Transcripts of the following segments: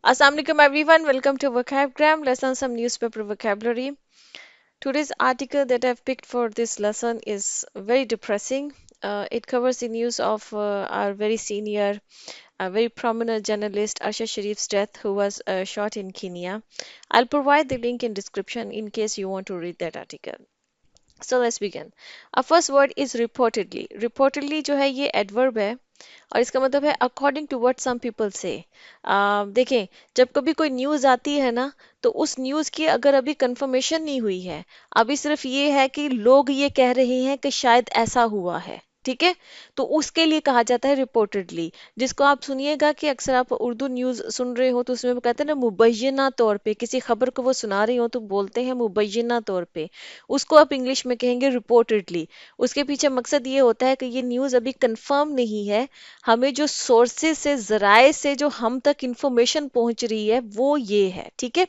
Assalamu alaikum everyone. Welcome to Vocabgram. Let's learn some newspaper vocabulary. Today's article that I've picked for this lesson is very depressing. It covers the news of our very senior, very prominent journalist Arshad Sharif's death, who was shot in Kenya. I'll provide the link in description in case you want to read that article. So let's begin. Our first word is reportedly. Reportedly जो है ये adverb है और इसका मतलब है according to what some people से। देखें, जब कभी कोई न्यूज़ आती है ना, तो उस न्यूज़ की अगर अभी कंफर्मेशन नहीं हुई है, अभी सिर्फ ये है कि लोग ये कह रहे हैं कि शायद ऐसा हुआ है, ठीक है, तो उसके लिए कहा जाता है रिपोर्टेडली। जिसको आप सुनिएगा कि अक्सर आप उर्दू न्यूज़ सुन रहे हो तो उसमें वो कहते हैं ना मुबैना तौर पे, किसी खबर को वो सुना रही हो तो बोलते हैं मुबैना तौर पे, उसको आप इंग्लिश में कहेंगे रिपोर्टेडली। उसके पीछे मकसद ये होता है कि ये न्यूज़ अभी कंफर्म नहीं है, हमें जो सोर्सेज से जराए से जो हम तक इंफॉर्मेशन पहुंच रही है वो ये है, ठीक है।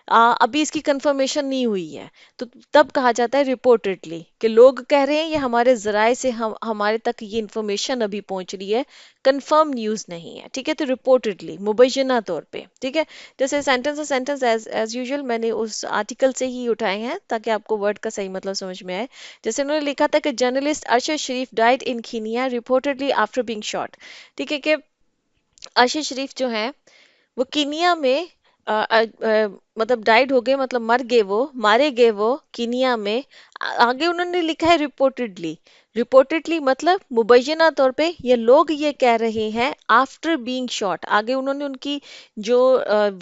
अभी इसकी कंफर्मेशन नहीं हुई है, तो तब कहा जाता है रिपोर्टेडली, कि लोग कह रहे हैं, ये हमारे जराए से हमारे तक ये इंफॉर्मेशन अभी पहुंच रही है, कंफर्म न्यूज़ नहीं है, ठीक है। तो रिपोर्टेडली मुबैना तौर पे, ठीक है। जैसे सेंटेंस एज एज यूजुअल मैंने उस आर्टिकल से ही उठाए हैं ताकि आपको वर्ड का सही मतलब समझ में आए। जैसे उन्होंने लिखा था कि journalist Arshad Sharif died in Kenya reportedly after being shot, ठीक है, कि अरशद शरीफ जो है वो कीनिया में मतलब डाइड हो गए, मतलब मर गए, वो मारे गए वो कीनिया में। आगे उन्होंने लिखा है रिपोर्टेडली। रिपोर्टेडली मतलब मुबैना तौर पे ये लोग ये कह रहे हैं आफ्टर बीइंग शॉट। आगे उन्होंने उनकी जो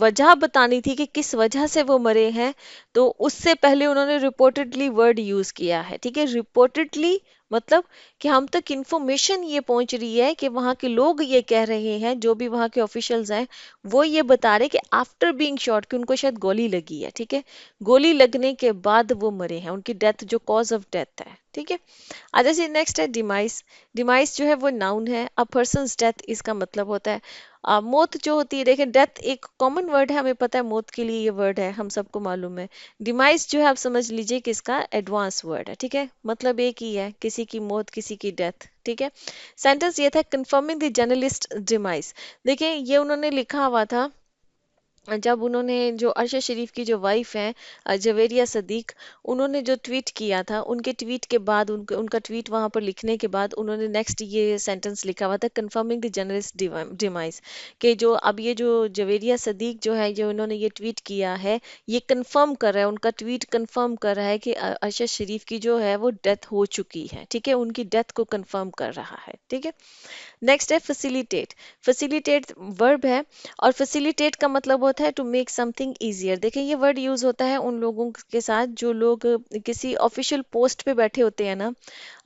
वजह बतानी थी कि किस वजह से वो मरे हैं, तो उससे पहले उन्होंने रिपोर्टेडली वर्ड यूज किया है, ठीक है। रिपोर्टेडली मतलब कि हम तक इंफॉर्मेशन ये पहुंच रही है कि वहां के लोग ये कह रहे हैं, जो भी वहां के ऑफिशियल्स हैं वो ये बता रहे कि आफ्टर बीइंग शॉट, कि उनको शायद गोली लगी है, ठीक है। गोली लगने के बाद वो मरे हैं, उनकी डेथ जो कॉज ऑफ डेथ है, ठीक है। अच्छा जी, नेक्स्ट है डिमाइस। डिमाइस जो है वो नाउन है। अ पर्सनस डेथ इसका मतलब होता है मौत जो होती है। देखें, डेथ एक कॉमन वर्ड है, हमें पता है मौत के लिए ये वर्ड है, हम सबको मालूम है। डिमाइस जो है आप समझ लीजिए कि इसका एडवांस वर्ड है, ठीक है। मतलब एक ही है, किसी की मौत, किसी की डेथ, ठीक है। सेंटेंस ये था कंफर्मिंग द जर्नलिस्ट डिमाइस। देखिए, ये उन्होंने लिखा हुआ था जब उन्होंने, जो अरशद शरीफ की जो वाइफ हैं जवेरिया सदीक, उन्होंने जो ट्वीट किया था, उनके ट्वीट के बाद, उनका ट्वीट वहां पर लिखने के बाद उन्होंने नेक्स्ट ये सेंटेंस लिखा हुआ था कंफर्मिंग द जर्नलिस्ट डिमाइस, कि जो अब ये जो जवेरिया सदीक जो है, जो उन्होंने ये ट्वीट किया है, ये कंफर्म कर रहा है, उनका ट्वीट कंफर्म कर रहा है कि अरशद शरीफ की जो है वो डेथ हो चुकी है, ठीक है, उनकी डेथ को कंफर्म कर रहा है, ठीक है। नेक्स्ट है फैसिलिटेट। फैसिलिटेट वर्ब है और फैसिलिटेट का मतलब होता है टू मेक समथिंग इजियर। देखिए, ये वर्ड यूज होता है उन लोगों के साथ जो लोग किसी ऑफिशियल पोस्ट पे बैठे होते हैं ना।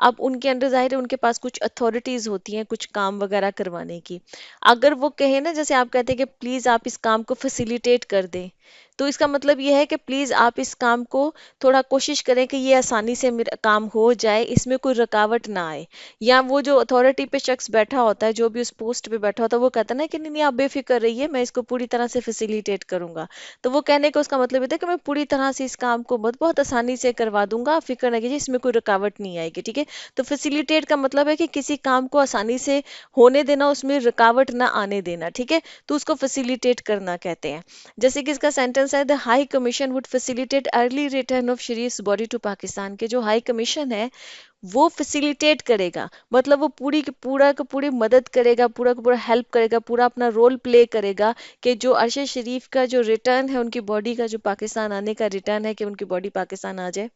अब उनके अंडर जाहिर है उनके पास कुछ अथॉरिटीज होती हैं कुछ काम वगैरह करवाने की। अगर वो कहे ना, जैसे आप कहते हैं कि प्लीज आप इस काम को फैसिलिटेट कर दें, तो इसका मतलब ये है कि प्लीज आप इस काम को थोड़ा कोशिश करें कि ये आसानी से मेरा काम हो जाए, इसमें कोई रुकावट ना आए। या वो जो अथॉरिटी पे शख्स बैठा होता है, जो भी उस पोस्ट पे बैठा होता है, वो कहता है ना कि नहीं नहीं आप बेफिक्र रहिए, मैं इसको पूरी तरह से फैसिलिटेट करूंगा। तो वो कहने का उसका मतलब ये था कि मैं पूरी तरह से इस काम को बहुत बहुत आसानी से करवा दूंगा, आप फिक्र ना कीजिए, इसमें कोई रुकावट नहीं आएगी, ठीक है। तो फैसिलिटेट का मतलब है कि किसी काम को आसानी से होने देना, उसमें रुकावट ना आने देना, ठीक है। तो उसको फैसिलिटेट करना कहते हैं। जैसे कि इसका सेंटेंस है, the high commission would facilitate early return of Sharif body to Pakistan, के जो हाई कमीशन है वो फैसिलिटेट करेगा, मतलब वो पूरी की पूरा का पूरी मदद करेगा, पूरा का पूरा हेल्प करेगा, पूरा अपना रोल प्ले करेगा कि जो अरशद शरीफ का जो रिटर्न है, उनकी बॉडी का जो पाकिस्तान आने का रिटर्न है, कि उनकी बॉडी पाकिस्तान आ जाए,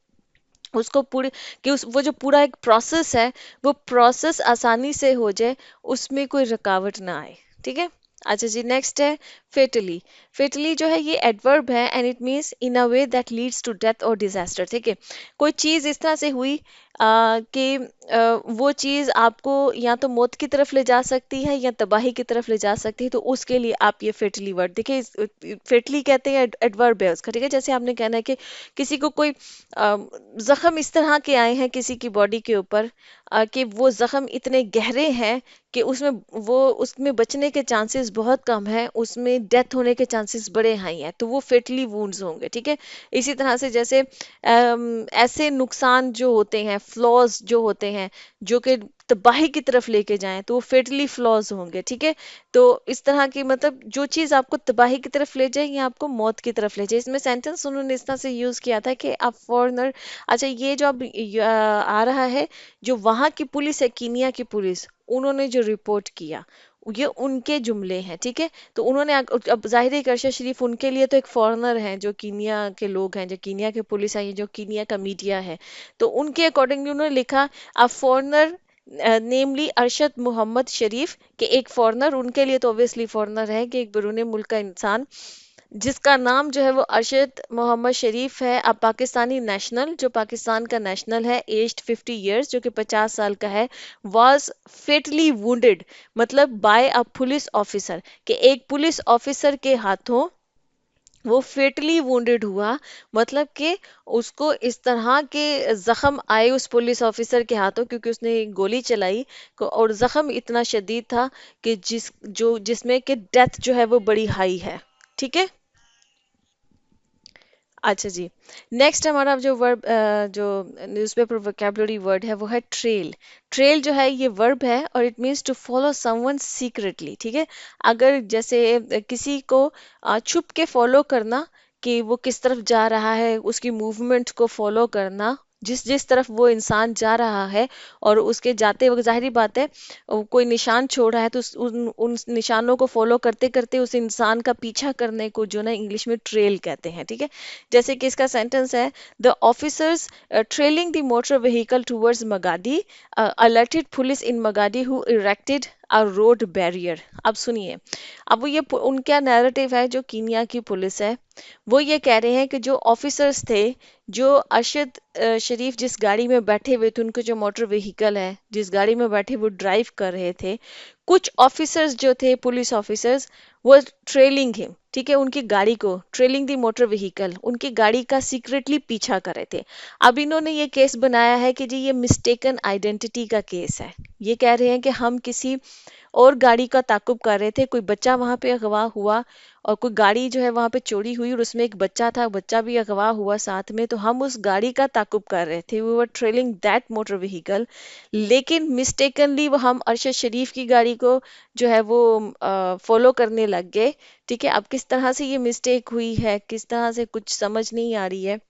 उसको पूरी, कि उस वो जो पूरा एक प्रोसेस है, वो प्रोसेस आसानी से हो जाए, उसमें कोई रुकावट ना आए, ठीक है। अच्छा जी, नेक्स्ट है फेटली। फेटली जो है ये एडवर्ब है and it means in a way that leads to death और डिजास्टर, ठीक है। कोई चीज इस तरह से हुई कि वो चीज आपको या तो मौत की तरफ ले जा सकती है या तबाही की तरफ ले जा सकती है, तो उसके लिए आप ये फेटली वर्ड देखिए। फेटली कहते हैं, एडवर्ब है उसका, ठीक है। जैसे आपने कहना है कि किसी को कोई जख्म इस तरह के आए हैं किसी की बॉडी के ऊपर, कि वो जख्म इतने गहरे हैं कि उसमें बचने के चांसेस बहुत कम है, उसमें डेथ होने के चांसेस बड़े हाई हैं, तो वो फेटली वुंड्स होंगे, ठीक है। इसी तरह से जैसे ऐसे नुकसान जो होते हैं, फ्लॉज जो होते हैं जो कि तबाही की तरफ लेके जाएं, तो वो फेटली फ्लॉज होंगे, ठीक है। तो इस तरह की मतलब जो चीज आपको तबाही की तरफ ले जाए या आपको मौत की तरफ ले जाए, इसमें सेंटेंस उन्होंने इस तरह से यूज किया था कि आप फॉरेनर। अच्छा, ये जो अब आ रहा है, जो वहां की पुलिस है, कीनिया की पुलिस, उन्होंने जो रिपोर्ट किया, ये उनके जुमले हैं, ठीक है। तो उन्होंने अब जाहिर है कि अरशद शरीफ उनके लिए तो एक फॉरेनर हैं, जो कीनिया के लोग हैं, जो कीनिया के पुलिस है, ये जो कीनिया का मीडिया है, तो उनके अकॉर्डिंगली उन्होंने लिखा अ फॉरेनर, नेमली अरशद मोहम्मद शरीफ, के एक फॉरेनर, उनके लिए तो ऑब्वियसली फॉरेनर है कि एक बैरून मुल्क का इंसान, जिसका नाम जो है वो अरशद मोहम्मद शरीफ है, अब पाकिस्तानी नेशनल, जो पाकिस्तान का नेशनल है, एज्ड 50 ईयर्स, जो कि 50 साल का है, वाज फेटली वुंडेड, मतलब बाय अ पुलिस ऑफिसर, कि एक पुलिस ऑफिसर के हाथों वो फेटली वुंडेड हुआ, मतलब कि उसको इस तरह के जख्म आए उस पुलिस ऑफिसर के हाथों, क्योंकि उसने एक गोली चलाई और जख्म इतना शदीद था कि जिसमें कि डेथ जो है वो बड़ी हाई है, ठीक है। अच्छा जी, नेक्स्ट हमारा जो वर्ब, जो न्यूज़पेपर वोकैबुलरी वर्ड है वो है ट्रेल। ट्रेल जो है ये वर्ब है और it means to follow someone secretly, ठीक है। अगर जैसे किसी को छुप के फॉलो करना, कि वो किस तरफ जा रहा है, उसकी मूवमेंट को फॉलो करना, जिस जिस तरफ वो इंसान जा रहा है, और उसके जाते वक्त जाहिर बात है कोई निशान छोड़ रहा है, तो उन निशानों को फॉलो करते करते उस इंसान का पीछा करने को जो ना इंग्लिश में ट्रेल कहते हैं, ठीक है। जैसे कि इसका सेंटेंस है, the officers trailing the motor vehicle towards Magadi alerted police in Magadi who erected a road barrier. अब सुनिए, अब वो ये उनका नैरेटिव है, जो कीनिया की पुलिस है, वो ये कह रहे हैं कि जो ऑफिसर्स थे, जो अरशद शरीफ जिस गाड़ी में बैठे हुए थे, उनको जो मोटर व्हीकल है, जिस गाड़ी में बैठे वो ड्राइव कर रहे थे, कुछ ऑफिसर्स जो थे, पुलिस ऑफिसर्स, वो ट्रेलिंग हिम, ठीक है, उनकी गाड़ी को, ट्रेलिंग दी मोटर व्हीकल, उनकी गाड़ी का सीक्रेटली पीछा कर रहे थे। अब इन्होंने ये केस बनाया है कि जी ये मिस्टेकन आइडेंटिटी का केस है। ये कह रहे हैं कि हम किसी और गाड़ी का ताकुब कर रहे थे, कोई बच्चा वहां पे अगवा हुआ, और कोई गाड़ी जो है वहां पे चोरी हुई और उसमें एक बच्चा था, बच्चा भी अगवा हुआ साथ में, तो हम उस गाड़ी का ताकुब कर रहे थे, we were trailing that motor vehicle, लेकिन मिस्टेकनली वो हम अरशद शरीफ की गाड़ी को जो है वो फॉलो करने लग गए, ठीक है। अब किस तरह से ये मिस्टेक हुई है, किस तरह से, कुछ समझ नहीं आ रही है।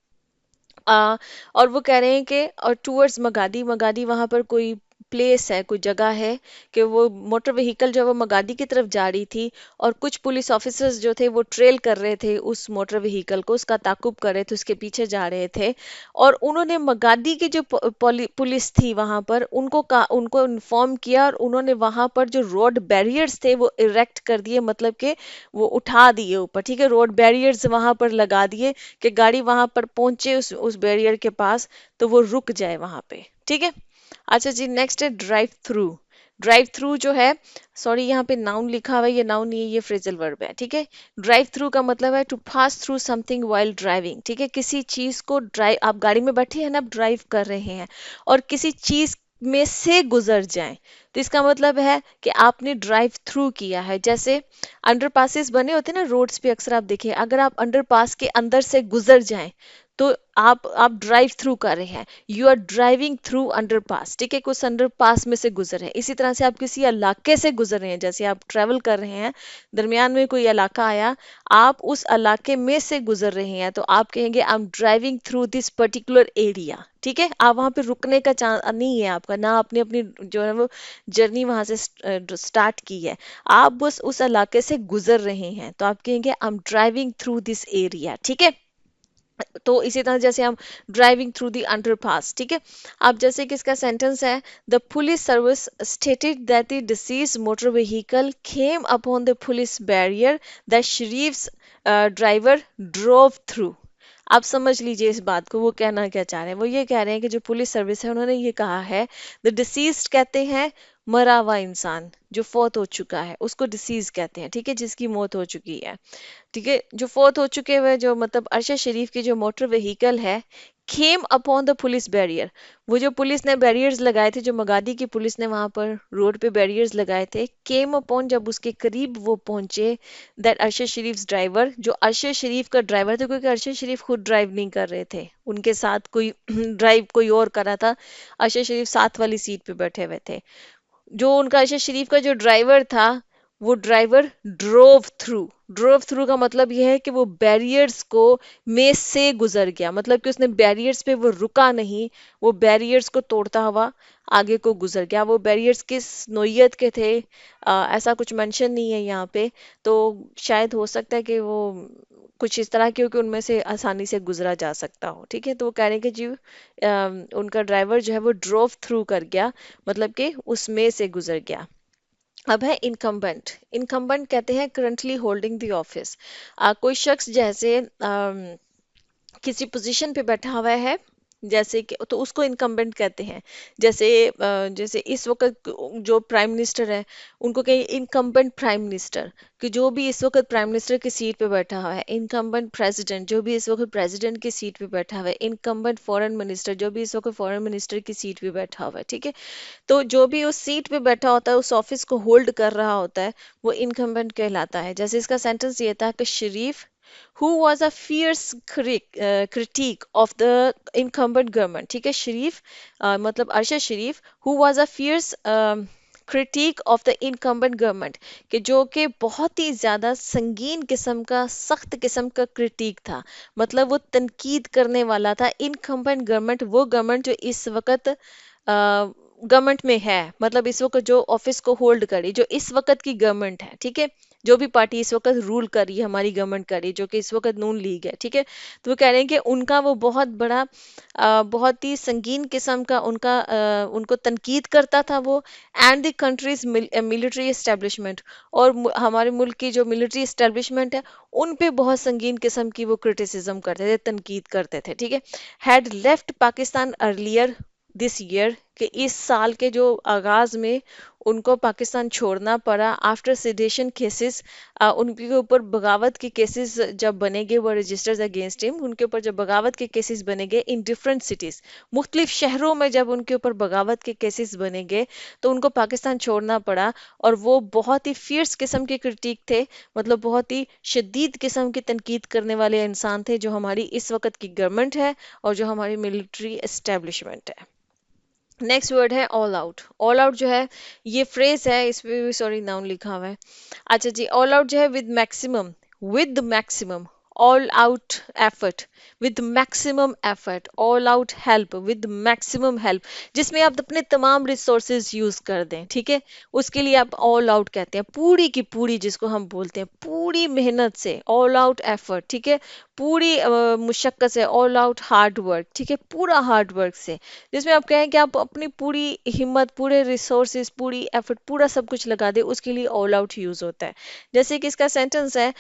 और वो कह रहे हैं कि और टूवर्ड्स मगादी, मगादी वहां पर कोई प्लेस है, कोई जगह है, कि वो मोटर व्हीकल जो है वो मगादी की तरफ जा रही थी, और कुछ पुलिस ऑफिसर्स जो थे वो ट्रेल कर रहे थे उस मोटर व्हीकल को, उसका ताकुब कर रहे थे, उसके पीछे जा रहे थे, और उन्होंने मगादी की जो पुलिस थी वहां पर उनको इन्फॉर्म किया, और उन्होंने वहां पर जो रोड बैरियर्स थे वो इरेक्ट कर दिए, मतलब कि वो उठा दिए ऊपर, ठीक है, रोड बैरियर्स वहां पर लगा दिए, कि गाड़ी वहां पर पहुंचे उस बैरियर के पास, तो वो रुक जाए वहां पे, ठीक है। अच्छा जी, नेक्स्ट है ड्राइव थ्रू। ड्राइव थ्रू जो है, सॉरी यहाँ पे नाउन लिखा हुआ है, ये नाउन नहीं है, ये फ्रेजल वर्ब है, ठीक है। ड्राइव थ्रू का मतलब है to pass through something while driving, ठीक है, किसी चीज को ड्राइव, आप गाड़ी में बैठे हैं ना, आप ड्राइव कर रहे हैं, और किसी चीज में से गुजर जाएं, तो इसका मतलब है कि आपने ड्राइव थ्रू किया है। जैसे अंडरपासेस बने होते हैं ना रोड्स पे, अक्सर आप देखें, अगर आप अंडरपास के अंदर से गुजर जाएं, तो आप ड्राइव थ्रू कर रहे हैं, you are driving through underpass, ठीक है, कुछ अंडरपास में से गुजर रहे हैं। इसी तरह से आप किसी इलाके से गुजर रहे हैं, जैसे आप ट्रेवल कर रहे हैं, दरमियान में कोई इलाका आया, आप उस इलाके में से गुजर रहे हैं, तो आप कहेंगे I am driving through this particular area, ठीक है। आप वहां पे रुकने का चांस नहीं है आपका, ना आपने अपनी जो है वो जर्नी वहां से स्टार्ट की है, आप बस उस इलाके से गुजर रहे हैं, तो आप कहेंगे I am driving through this area, ठीक है। तो इसी तरह जैसे हम ड्राइविंग थ्रू द अंडरपास, ठीक है। अब जैसे कि इसका सेंटेंस है, the police service stated that the deceased motor vehicle came upon the police barrier that Sharif's driver drove through. आप समझ लीजिए इस बात को, वो कहना क्या चाह रहे हैं, वो ये कह रहे हैं कि जो पुलिस सर्विस है उन्होंने ये कहा है, द डिसीज्ड कहते हैं मरा हुआ इंसान जो फौत हो चुका है उसको डिसीज कहते हैं, ठीक है, जिसकी मौत हो चुकी है। ठीक है, जो फोर्थ हो चुके हुए जो मतलब अरशद शरीफ की जो मोटर व्हीकल है Khem upon the police barrier, वो जो पुलिस ने बैरियर्स लगाए थे, जो मगादी की पुलिस ने वहां पर रोड पे बैरियर्स लगाए थे, केम अपॉन जब उसके करीब वो पहुंचे, दैट अरशद शरीफ ड्राइवर, जो अरशद शरीफ का ड्राइवर था, क्योंकि अरशद शरीफ खुद ड्राइव नहीं कर रहे थे, उनके साथ कोई ड्राइव कोई और कर रहा था, अरशद शरीफ साथ वाली सीट पे बैठे हुए थे। जो उनका अरशद शरीफ का जो ड्राइवर था, वो ड्राइवर ड्रोव थ्रू का मतलब यह है कि वो बैरियर्स को में से गुजर गया, मतलब कि उसने बैरियर्स पे वो रुका नहीं, वो बैरियर्स को तोड़ता हुआ आगे को गुजर गया। वो बैरियर्स किस नोयत के थे ऐसा कुछ मेंशन नहीं है यहाँ पे, तो शायद हो सकता है कि वो कुछ इस तरह के हो कि उनमें से आसानी से गुजरा जा सकता हो। ठीक है, तो वो कह रहे हैं कि जी उनका ड्राइवर जो है वो ड्रोव थ्रू कर गया, मतलब कि उसमें से गुजर गया। अब है इनकम्बेंट। इनकम्बेंट कहते हैं करंटली होल्डिंग द ऑफिस, कोई शख्स जैसे किसी पोजीशन पे बैठा हुआ है, जैसे कि तो उसको इनकम्बेंट कहते हैं। जैसे जैसे इस वक्त जो प्राइम मिनिस्टर है उनको कहें इनकम्बेंट प्राइम मिनिस्टर, कि जो भी इस वक्त प्राइम मिनिस्टर की सीट पे बैठा हुआ है। इनकम्बेंट प्रेसिडेंट, जो भी इस वक्त प्रेसिडेंट की सीट पे बैठा हुआ है। इनकम्बेंट फॉरेन मिनिस्टर, जो भी इस वक्त फॉरेन मिनिस्टर की सीट पे बैठा हुआ है। ठीक है, तो जो भी उस सीट पे बैठा होता है, उस ऑफिस को होल्ड कर रहा होता है, वो इनकम्बेंट कहलाता है। जैसे इसका सेंटेंस ये था कि शरीफ who was a fierce critique of the incumbent government। ठीक है, शरीफ मतलब अरशद शरीफ who was a fierce critique of the incumbent government, कि जो कि बहुत ही ज्यादा संगीन किस्म का सख्त किस्म का क्रिटिक था, मतलब वो तनकीद करने वाला था। इनकम्बेंट गवर्नमेंट, वो गवर्नमेंट जो इस वक्त गवर्नमेंट में है, मतलब इस वक्त जो ऑफिस को होल्ड करी, जो इस वक्त की गवर्नमेंट है। ठीक है, जो भी पार्टी इस वक्त रूल कर रही है, हमारी गवर्नमेंट कर रही है, जो कि इस वक्त नून लीग है। ठीक है, तो वो कह रहे हैं कि उनका वो बहुत बड़ा बहुत ही संगीन किस्म का उनका उनको तनकीद करता था वो। And the countries military establishment, और हमारे मुल्क की जो मिलिट्री एस्टेब्लिशमेंट है उन पे बहुत संगीन किस्म की वो क्रिटिसिज्म करते थे, तनकीद करते थे। ठीक है, had left Pakistan earlier this year, कि इस साल के जो आगाज में उनको पाकिस्तान छोड़ना पड़ा। आफ्टर सेडेशन केसेस, उनके ऊपर बगावत के केसेस जब बनेंगे, वो रजिस्टर्स अगेंस्ट हिम, उनके ऊपर जब बगावत के केसेस बनेंगे इन डिफरेंट सिटीज, मुख्तलिफ शहरों में जब उनके ऊपर बगावत के केसेस बनेंगे, तो उनको पाकिस्तान छोड़ना पड़ा। और वो बहुत ही फियर्स किस्म के क्रिटिक थे, मतलब बहुत ही शदीद किस्म की तनकीद करने वाले इंसान थे, जो हमारी इस वक्त की गवर्नमेंट है और जो हमारी मिलिट्री एस्टेब्लिशमेंट है। नेक्स्ट वर्ड है ऑल आउट। ऑल आउट जो है ये फ्रेज है, इसमें भी सॉरी नाउन लिखा हुआ है। अच्छा जी, ऑल आउट जो है with maximum, all out effort, with maximum effort, all out help, with maximum help, जिसमें आप अपने तमाम रिसोर्सेज यूज कर दें। ठीक है, उसके लिए आप ऑल आउट कहते हैं। पूरी की पूरी, जिसको हम बोलते हैं पूरी मेहनत से, ऑल आउट एफर्ट। ठीक है, पूरी मुशक्कत से, ऑल आउट हार्ड वर्क। ठीक है, पूरा हार्ड वर्क से, जिसमें आप कहें कि आप अपनी पूरी हिम्मत, पूरे रिसोर्सेज, पूरी एफर्ट, पूरा सब कुछ लगा दे, उसके लिए ऑल आउट यूज होता है। जैसे कि इसका सेंटेंस है,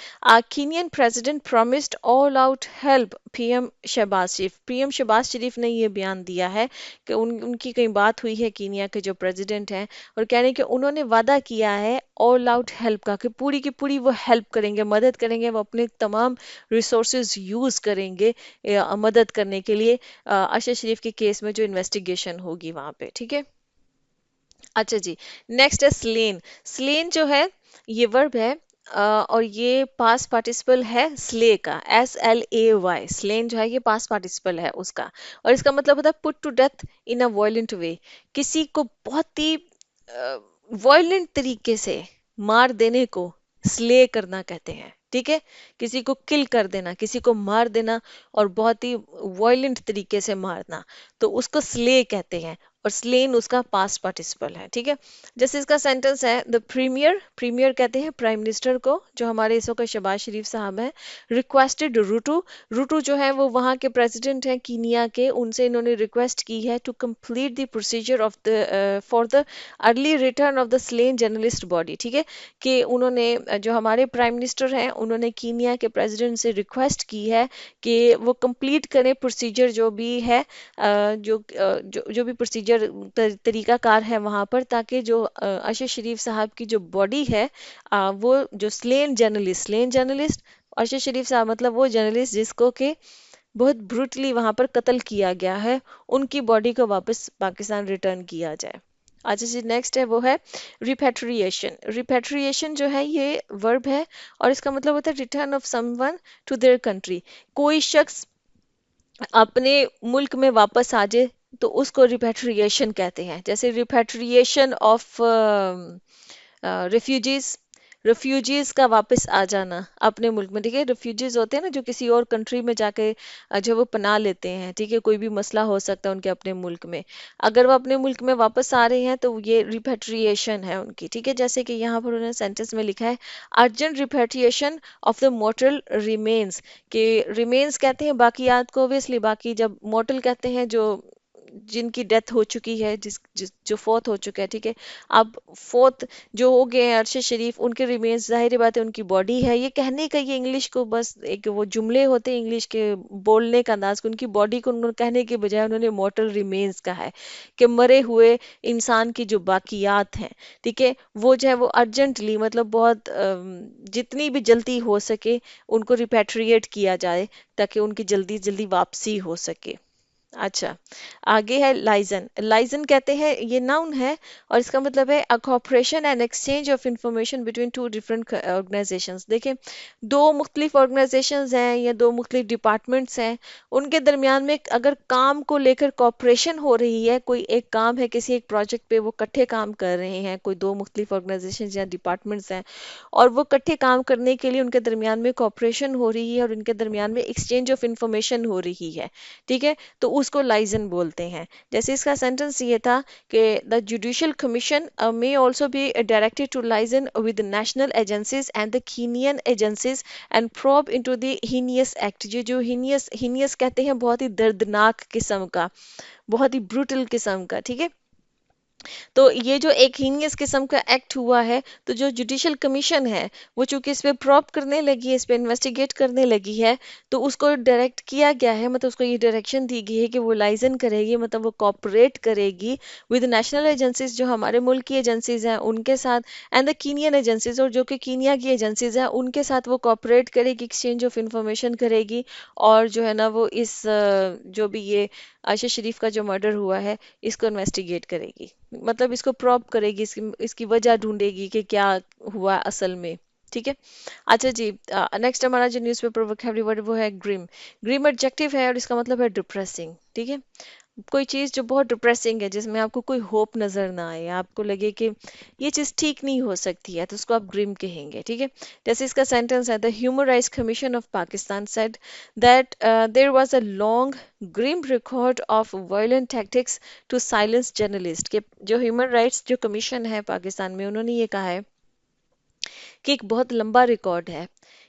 Kenyan president promised all out help PM Shahbaz Sharif. PM Shahbaz Sharif ने ये बयान दिया है कि उनकी कहीं बात हुई है कीनिया के जो प्रेसिडेंट हैं, और कह रहे हैं कि उन्होंने वादा किया है ऑल आउट हेल्प का, कि पूरी की पूरी वो हेल्प करेंगे, मदद करेंगे, वो अपने तमाम रिसोर्सेज यूज करेंगे मदद करने के लिए अरशद शरीफ के केस में जो इन्वेस्टिगेशन होगी वहां पे। ठीक है, अच्छा जी, नेक्स्ट है स्लेन। स्लेन जो है ये वर्ब है, और ये पास्ट पार्टिसिपल है स्ले का, SLAY। स्लेन जो है ये पास्ट पार्टिसिपल है उसका, और इसका मतलब होता है put to death in a violent way, किसी को बहुत ही वायलेंट तरीके से मार देने को स्ले करना कहते हैं। ठीक है, किसी को किल कर देना, किसी को मार देना, और बहुत ही वायलेंट तरीके से मारना, तो उसको स्ले कहते हैं, और स्लेन उसका पास्ट पार्टिसिपल है। ठीक है, जैसे इसका सेंटेंस है, द प्रीमियर, प्रीमियर कहते हैं प्राइम मिनिस्टर को, जो हमारे इस वक्त शहबाज शरीफ साहब हैं, रिक्वेस्टेड रूटू, रूटू जो है वो वहाँ के प्रेसिडेंट हैं कीनिया के, उनसे इन्होंने रिक्वेस्ट की है to complete the procedure of the for the early return of the slain journalist body. ठीक है, कि उन्होंने जो हमारे प्राइम मिनिस्टर हैं उन्होंने कीनिया के प्रेसिडेंट से रिक्वेस्ट की है कि वो कंप्लीट करें प्रोसीजर जो भी है, जो भी प्रोसीजर प्रोसीजर तरीका कार है वहाँ पर, ताकि जो अरशद शरीफ साहब की जो बॉडी है, वो जो स्लेन जर्नलिस्ट अरशद शरीफ साहब मतलब वो जर्नलिस्ट जिसको के बहुत ब्रूटली वहां पर कत्ल किया गया है, उनकी बॉडी को वापस पाकिस्तान रिटर्न किया जाए। अच्छा जी, नेक्स्ट है वो है रिपेट्रिएशन। रिपेट्रिएशन जो है ये वर्ब है, और इसका मतलब होता है return of someone to their country. कोई शख्स अपने मुल्क में वापस आ जाए तो उसको रिपेट्रिएशन कहते हैं। जैसे रिपेट्रिएशन ऑफ रिफ्यूजीज, रिफ्यूजीज का वापस आ जाना अपने मुल्क में। ठीक है, रिफ्यूजीज होते हैं ना जो किसी और कंट्री में जाके जो वो पनाह लेते हैं, ठीक है, कोई भी मसला हो सकता है उनके अपने मुल्क में, अगर वो अपने मुल्क में वापस आ रहे हैं तो ये रिपेट्रिएशन है उनकी। ठीक है, जैसे कि यहाँ पर उन्होंने सेंटेंस में लिखा है urgent repatriation of the mortar remains, के रिमेन्स कहते हैं बाकियात को, ओबियसली बाकी, जब मोर्टल कहते हैं जो जिनकी डेथ हो चुकी है, जो फोर्थ हो चुका है। ठीक है, अब फोर्थ जो हो गए हैं अरशद शरीफ, उनके रिमेन्स, जाहिर बात है उनकी बॉडी है। ये कहने का, ये इंग्लिश को बस एक वो जुमले होते हैं इंग्लिश के बोलने का अंदाज, उनकी बॉडी को उन्होंने कहने के बजाय उन्होंने मॉर्टल रिमेन्स कहा है, कि मरे हुए इंसान की जो बाकियात हैं, ठीक है, वो जो है वो अर्जेंटली मतलब बहुत जितनी भी जल्दी हो सके उनको रिपेट्रिएट किया जाए, ताकि उनकी जल्दी जल्दी वापसी हो सके। अच्छा, आगे है लाइजन। लाइजन कहते हैं, ये नाउन है, और इसका मतलब है a cooperation and exchange of information between two different organisations. देखिए, दो मुख्तलिफ ऑर्गेनाइजेशंस हैं या दो मुख्तलिफ डिपार्टमेंट्स हैं, उनके दरमियान में अगर काम को लेकर कॉपरेशन हो रही है, कोई एक काम है, किसी एक प्रोजेक्ट पे वो इकट्ठे काम कर रहे हैं, कोई दो मुख्तलिफ ऑर्गेनाइजेशंस या डिपार्टमेंट्स हैं, और वो इकट्ठे काम करने के लिए उनके दरमियान में कॉपरेशन हो रही है और उनके दरमियान में एक्सचेंज ऑफ इंफॉर्मेशन हो रही है। ठीक है, तो उसको लाइजन बोलते हैं। जैसे इसका सेंटेंस ये था कि the judicial commission may also be directed to liaison with national agencies and the Kenyan agencies and probe into the heinous act। ये जो heinous कहते हैं बहुत ही दर्दनाक किस्म का, बहुत ही ब्रूटल किस्म का। ठीक है, तो ये जो एक हीनियस किस्म का एक्ट हुआ है, तो जो जुडिशियल कमीशन है वो चूंकि इस पे प्रॉब करने लगी है, इस पे इन्वेस्टिगेट करने लगी है, तो उसको डायरेक्ट किया गया है, मतलब उसको ये डायरेक्शन दी गई है कि वो लाइजन करेगी, मतलब वो कॉपरेट करेगी विद नेशनल एजेंसीज, जो हमारे मुल्क की एजेंसीज हैं उनके साथ, एंड द कीनियन एजेंसीज, और जो कि कीनिया की एजेंसीज हैं उनके साथ वो कॉपरेट करेगी, एक्सचेंज ऑफ इंफॉर्मेशन करेगी, और जो है ना वो इस जो भी ये आयशा शरीफ का जो मर्डर हुआ है इसको इन्वेस्टिगेट करेगी, मतलब इसको प्रॉब करेगी, इसकी वजह ढूंढेगी कि क्या हुआ असल में। ठीक है, अच्छा जी, नेक्स्ट हमारा जो न्यूज़पेपर वोकैबुलरी वर्ड वो है ग्रिम। ग्रिम एडजेक्टिव है और इसका मतलब है डिप्रेसिंग। ठीक है, कोई चीज़ जो बहुत डिप्रेसिंग है, जिसमें आपको कोई होप नज़र ना आए, आपको लगे कि ये चीज़ ठीक नहीं हो सकती है, तो उसको आप ग्रिम कहेंगे। ठीक है, जैसे इसका सेंटेंस है the human rights commission of Pakistan said that there was a long grim record of violent tactics to silence journalist. के जो ह्यूमन राइट्स जो कमीशन है पाकिस्तान में, उन्होंने ये कहा है कि एक बहुत लंबा रिकॉर्ड है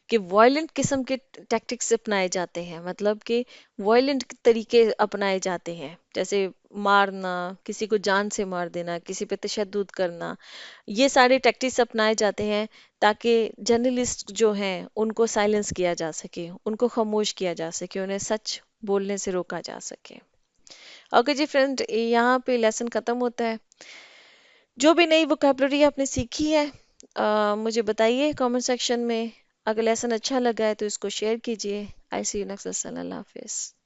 कि वायलेंट किस्म के टैक्टिक्स अपनाए जाते हैं, मतलब कि वायलेंट तरीके अपनाए जाते हैं, जैसे मारना, किसी को जान से मार देना, किसी पे तशद्दुद करना, ये सारे टैक्टिक्स अपनाए जाते हैं ताकि जर्नलिस्ट जो हैं उनको साइलेंस किया जा सके, उनको खामोश किया जा सके, उन्हें सच बोलने से रोका जा सके। ओके जी फ्रेंड, यहाँ पे लेसन खत्म होता है। जो भी नई वोकैबुलरी आपने सीखी है मुझे बताइए कमेंट सेक्शन में। अगर लेसन अच्छा लगा है तो इसको शेयर कीजिए। आई सी यू नेक्स्ट। अल्लाह हाफिज़।